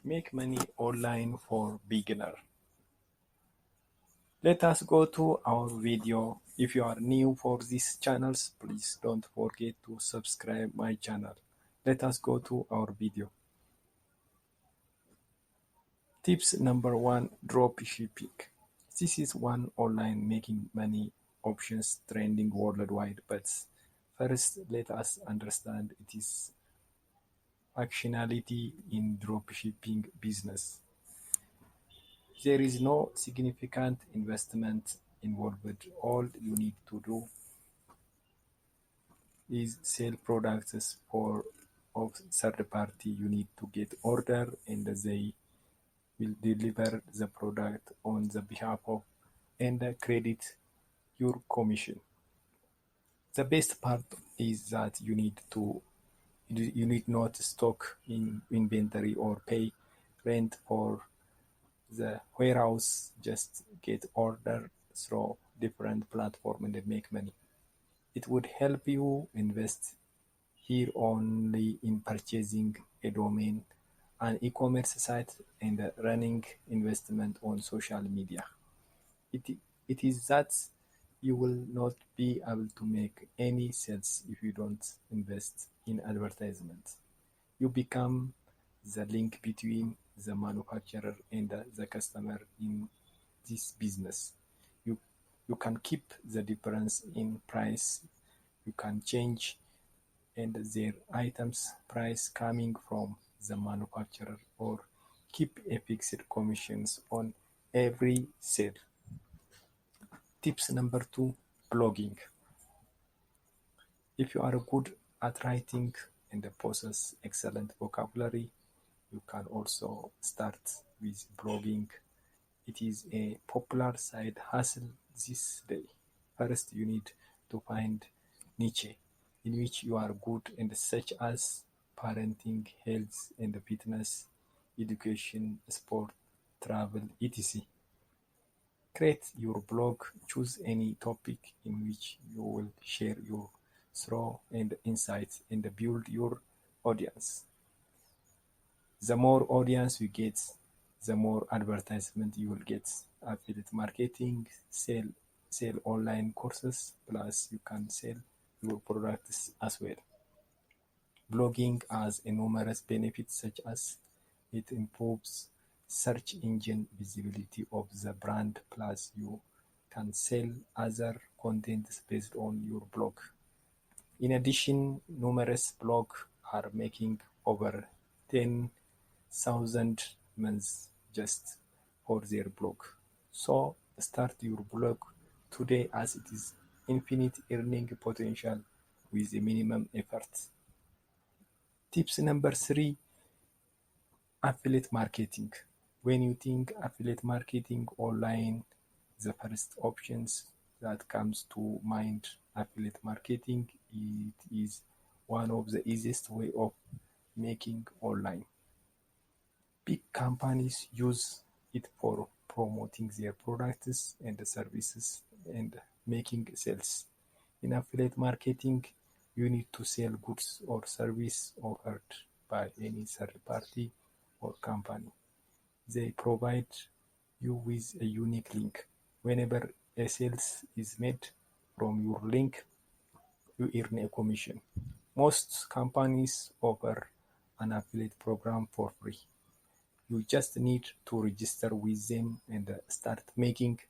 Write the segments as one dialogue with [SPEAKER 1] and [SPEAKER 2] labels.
[SPEAKER 1] Make money online for beginner. Let us go to our video. If you are new for these channels, please don't forget to subscribe my channel. Let us go to our video. Tips number 1, drop shipping. This is one online making money options trending worldwide, but first let us understand its functionality in dropshipping business. There is no significant investment involved. All you need to do is sell products of third party. You need to get order and they will deliver the product on the behalf of and credit your commission. The best part is that you need not stock in inventory or pay rent for the warehouse. Just get order through different platforms and make money. It would help you invest here only in purchasing a domain, an e-commerce site, and running investment on social media. It is that you will not be able to make any sales if you don't invest in advertisement. You become the link between the manufacturer and the customer in this business. You can keep the difference in price. You can change and their items price coming from the manufacturer, or keep a fixed commissions on every sale. Tips number 2, blogging. If you are good at writing and possess excellent vocabulary, you can also start with blogging. It is a popular side hustle this day. First, you need to find niche in which you are good, and such as parenting, health and fitness, education, sport, travel, etc. Create your blog. Choose any topic in which you will share your thoughts and insights and build your audience. The more audience you get, the more advertisement you will get. Affiliate marketing, sell online courses, plus you can sell your products as well. Blogging has numerous benefits, such as it improves search engine visibility of the brand, plus you can sell other contents based on your blog. In addition, numerous blogs are making over 10,000 months just for their blog. So start your blog today, as it is infinite earning potential with a minimum effort. Tips number 3, affiliate marketing. When you think affiliate marketing online, the first options that comes to mind, affiliate marketing. It is one of the easiest way of making online. Big companies use it for promoting their products and services and making sales. In affiliate marketing, you need to sell goods or service offered by any third party or company. They provide you with a unique link. Whenever a sales is made from your link, you earn a commission. Most companies offer an affiliate program for free. You just need to register with them and start making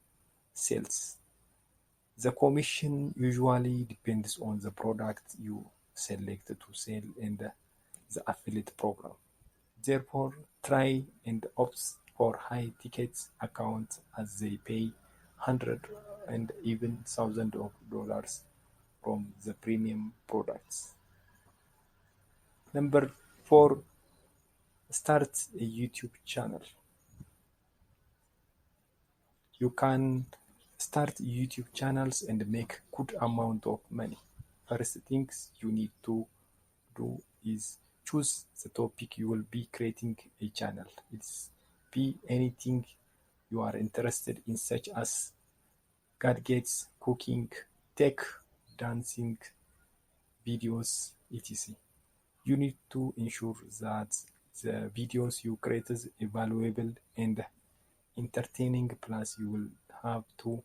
[SPEAKER 1] sales. The commission usually depends on the product you select to sell and the affiliate program. Therefore, try and opt for high ticket accounts, as they pay hundreds and even thousands of dollars from the premium products. Number 4, start a YouTube channel. You can start YouTube channels and make good amount of money. First things you need to do is choose the topic you will be creating a channel. It's be anything you are interested in, such as gadgets, cooking, tech, dancing, videos, etc. You need to ensure that The videos you create is valuable and entertaining, plus you will have to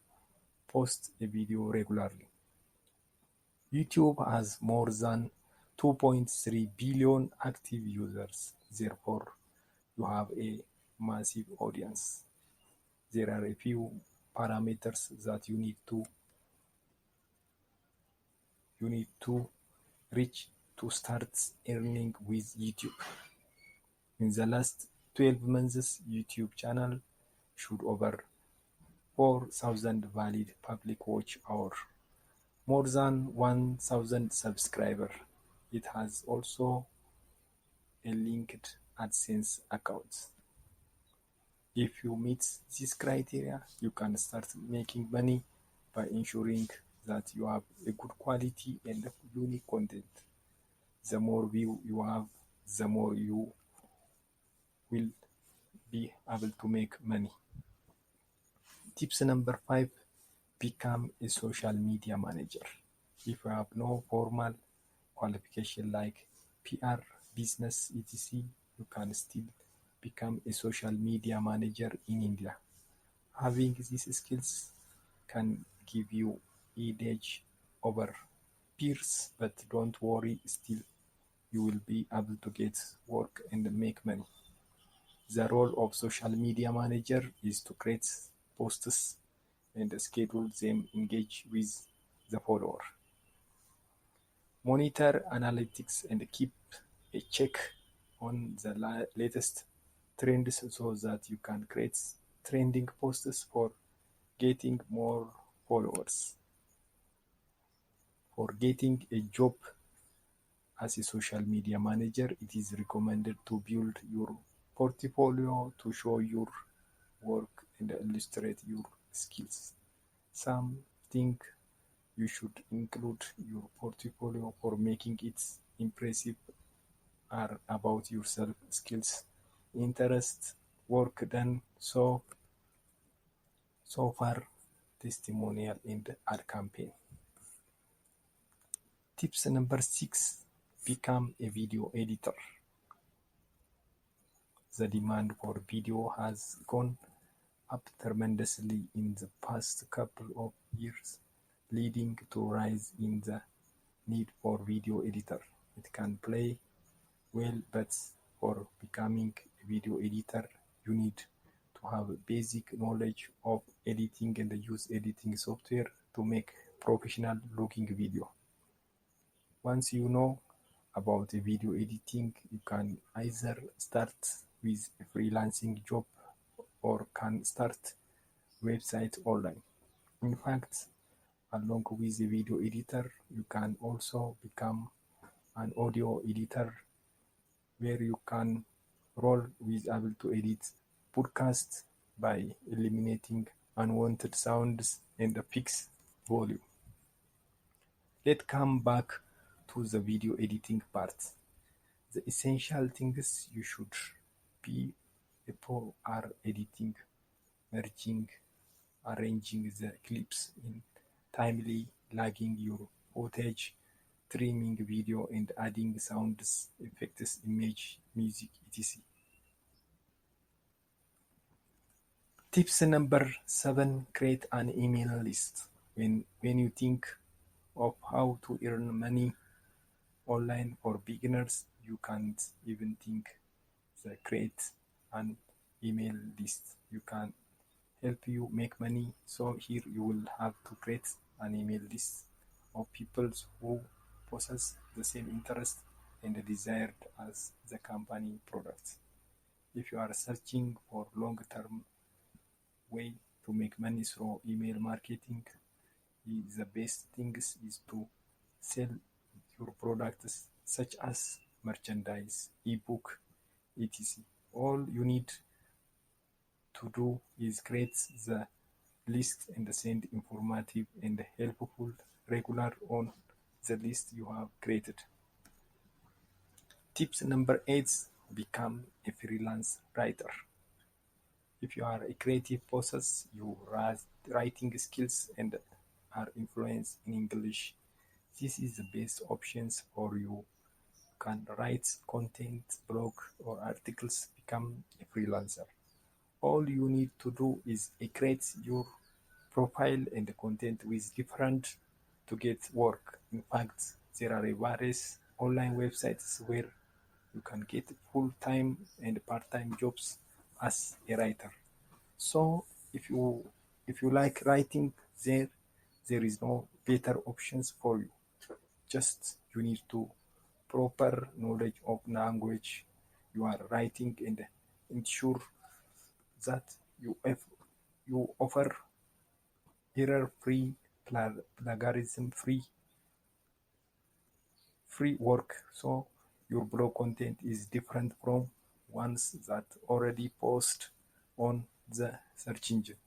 [SPEAKER 1] post a video regularly. YouTube has more than 2.3 billion active users, therefore you have a massive audience. There are a few parameters that you need to reach to start earning with YouTube. In the last 12 months, YouTube channel should over 4,000 valid public watch hours, more than 1,000 subscribers. It has also a linked AdSense account. If you meet this criteria, you can start making money by ensuring that you have a good quality and unique content. The more views you have, the more you will be able to make money. Tips number 5, become a social media manager. If you have no formal qualification like PR, business, etc., you can still become a social media manager in India. Having these skills can give you an edge over peers, but don't worry, still you will be able to get work and make money. The role of social media manager is to create posts and schedule them, engage with the follower, monitor analytics, and keep a check on the latest trends so that you can create trending posts for getting more followers. For getting a job as a social media manager, it is recommended to build your portfolio to show your work and illustrate your skills. Something you should include your portfolio for making it impressive are about yourself, skills, interests, work done so far, testimonial, and ad campaign. Tips number 6, become a video editor. The demand for video has gone up tremendously in the past couple of years, leading to a rise in the need for video editor. It can play well, but for becoming a video editor, you need to have basic knowledge of editing and use editing software to make professional looking video. Once you know about video editing, you can either start with a freelancing job or can start website online. In fact, along with a video editor, you can also become an audio editor where you can role with able to edit podcasts by eliminating unwanted sounds and fix volume. Let's come back to the video editing part. The essential things you should be a pro are editing, merging, arranging the clips in timely, lagging your footage, trimming video, and adding sounds, effects, image, music, etc. Tips number 7, create an email list. When you think of how to earn money online for beginners, you can't even think the create an email list. You can help you make money. So here you will have to create an email list of people who possess the same interest and desire as the company product. If you are searching for long-term way to make money through email marketing, the best thing is to sell your products such as merchandise, ebook, etc. All you need to do is create the list and send informative and helpful regular on the list you have created. Tips number 8, become a freelance writer. If you are a creative possess your writing skills and are influenced in English, this is the best options for you. You can write content, blog, or articles, become a freelancer. All you need to do is create your profile and content with different to get work. In fact, there are various online websites where you can get full-time and part-time jobs as a writer. So if you like writing, there is no better options for you. Just you need to proper knowledge of language you are writing and ensure that you offer error free, plagiarism free work, so your blog content is different from ones that already post on the search engine.